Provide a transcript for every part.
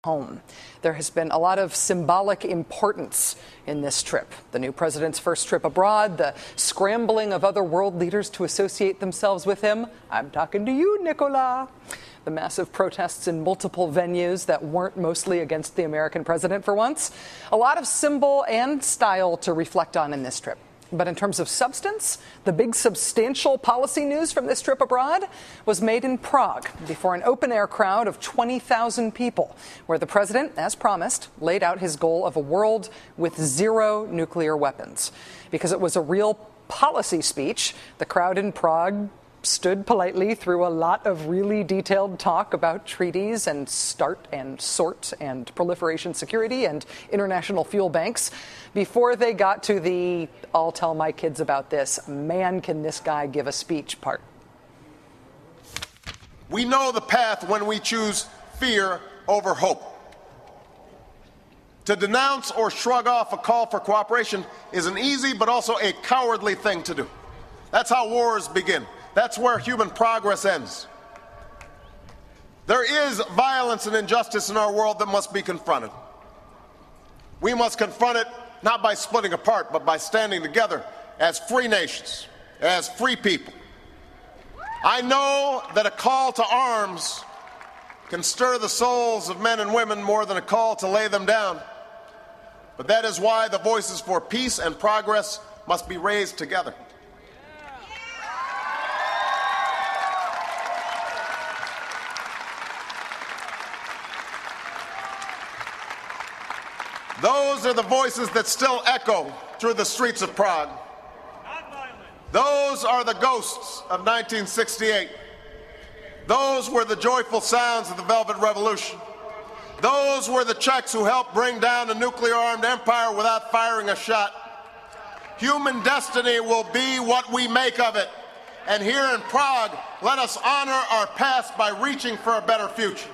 home. There has been a lot of symbolic importance in this trip. The new president's first trip abroad, the scrambling of other world leaders to associate themselves with him. I'm talking to you, Nicolas. The massive protests in multiple venues that weren't mostly against the American president for once. A lot of symbol and style to reflect on in this trip. But in terms of substance, the big substantial policy news from this trip abroad was made in Prague before an open-air crowd of 20,000 people, where the president, as promised, laid out his goal of a world with zero nuclear weapons. Because it was a real policy speech, the crowd in Prague stood politely through a lot of really detailed talk about treaties and START and SORT and proliferation security and international fuel banks before they got to the "I'll tell my kids about this, man, can this guy give a speech" part. We know the path when we choose fear over hope. To denounce or shrug off a call for cooperation is an easy but also a cowardly thing to do. That's how wars begin. That's where human progress ends. There is violence and injustice in our world that must be confronted. We must confront it not by splitting apart, but by standing together as free nations, as free people. I know that a call to arms can stir the souls of men and women more than a call to lay them down. But that is why the voices for peace and progress must be raised together. Those are the voices that still echo through the streets of Prague. Those are the ghosts of 1968. Those were the joyful sounds of the Velvet Revolution. Those were the Czechs who helped bring down a nuclear-armed empire without firing a shot. Human destiny will be what we make of it. And here in Prague, let us honor our past by reaching for a better future.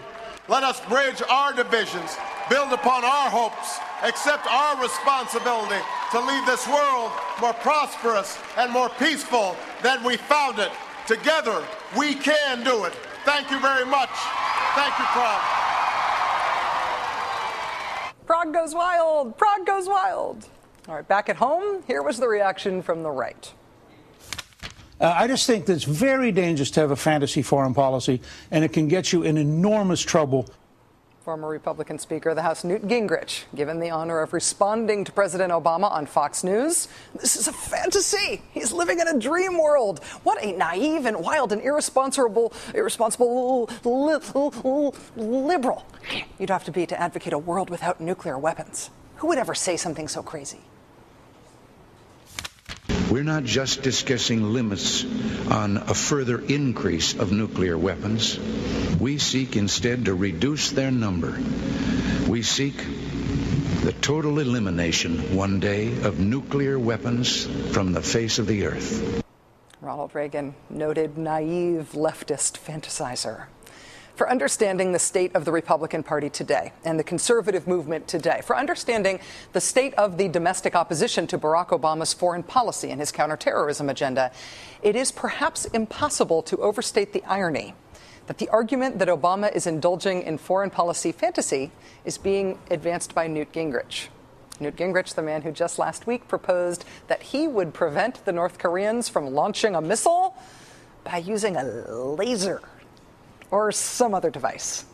Let us bridge our divisions, build upon our hopes, accept our responsibility to leave this world more prosperous and more peaceful than we found it. Together, we can do it. Thank you very much. Thank you, Prague. Prague goes wild. Prague goes wild. All right, back at home, here was the reaction from the right. I just think that it's very dangerous to have a fantasy foreign policy, and it can get you in enormous trouble. Former Republican Speaker of the House Newt Gingrich, given the honor of responding to President Obama on Fox News. This is a fantasy. He's living in a dream world. What a naive and wild and irresponsible liberal you'd have to be to advocate a world without nuclear weapons. Who would ever say something so crazy? We're not just discussing limits on a further increase of nuclear weapons. We seek instead to reduce their number. We seek the total elimination one day of nuclear weapons from the face of the earth. Ronald Reagan, noted naive leftist fantasizer. For understanding the state of the Republican Party today and the conservative movement today, for understanding the state of the domestic opposition to Barack Obama's foreign policy and his counterterrorism agenda, it is perhaps impossible to overstate the irony that the argument that Obama is indulging in foreign policy fantasy is being advanced by Newt Gingrich. Newt Gingrich, the man who just last week proposed that he would prevent the North Koreans from launching a missile by using a laser or some other device.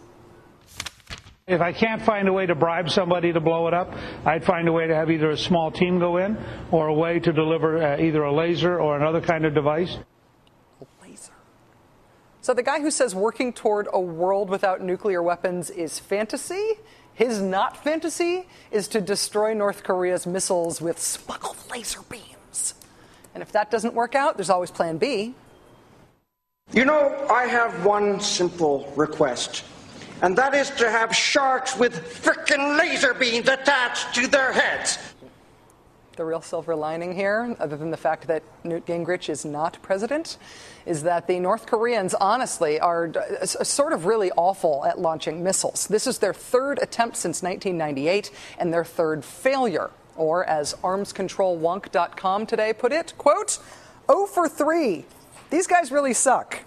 If I can't find a way to bribe somebody to blow it up, I'd find a way to have either a small team go in or a way to deliver either a laser or another kind of device. A laser. So the guy who says working toward a world without nuclear weapons is fantasy, his not fantasy is to destroy North Korea's missiles with smuggled laser beams. And if that doesn't work out, there's always plan B. You know, I have one simple request, and that is to have sharks with frickin' laser beams attached to their heads. The real silver lining here, other than the fact that Newt Gingrich is not president, is that the North Koreans, honestly, are sort of really awful at launching missiles. This is their third attempt since 1998 and their third failure. Or, as armscontrolwonk.com today put it, quote, 0 for 3. These guys really suck.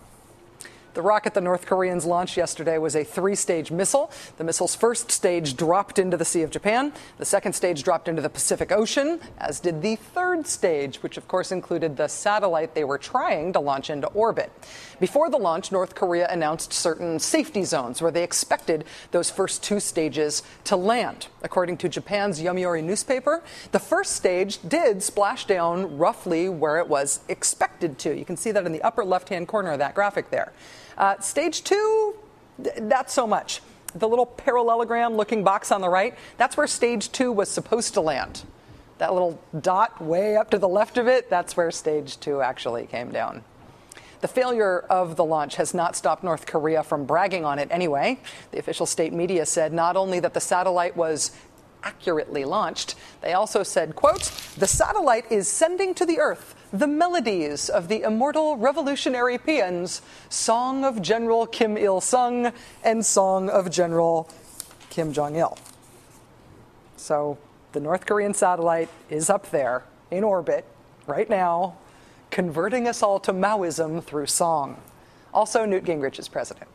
The rocket the North Koreans launched yesterday was a 3-stage missile. The missile's first stage dropped into the Sea of Japan. The second stage dropped into the Pacific Ocean, as did the third stage, which of course included the satellite they were trying to launch into orbit. Before the launch, North Korea announced certain safety zones where they expected those first 2 stages to land. According to Japan's Yomiuri newspaper, the first stage did splash down roughly where it was expected to. You can see that in the upper left-hand corner of that graphic there. Stage 2, not so much. The little parallelogram-looking box on the right, that's where stage 2 was supposed to land. That little dot way up to the left of it, that's where stage 2 actually came down. The failure of the launch has not stopped North Korea from bragging on it anyway. The official state media said not only that the satellite was accurately launched, they also said, quote, "The satellite is sending to the Earth the melodies of the immortal revolutionary paeans, Song of General Kim Il-sung and Song of General Kim Jong-il." So the North Korean satellite is up there in orbit right now, converting us all to Maoism through song. Also, Newt Gingrich is president.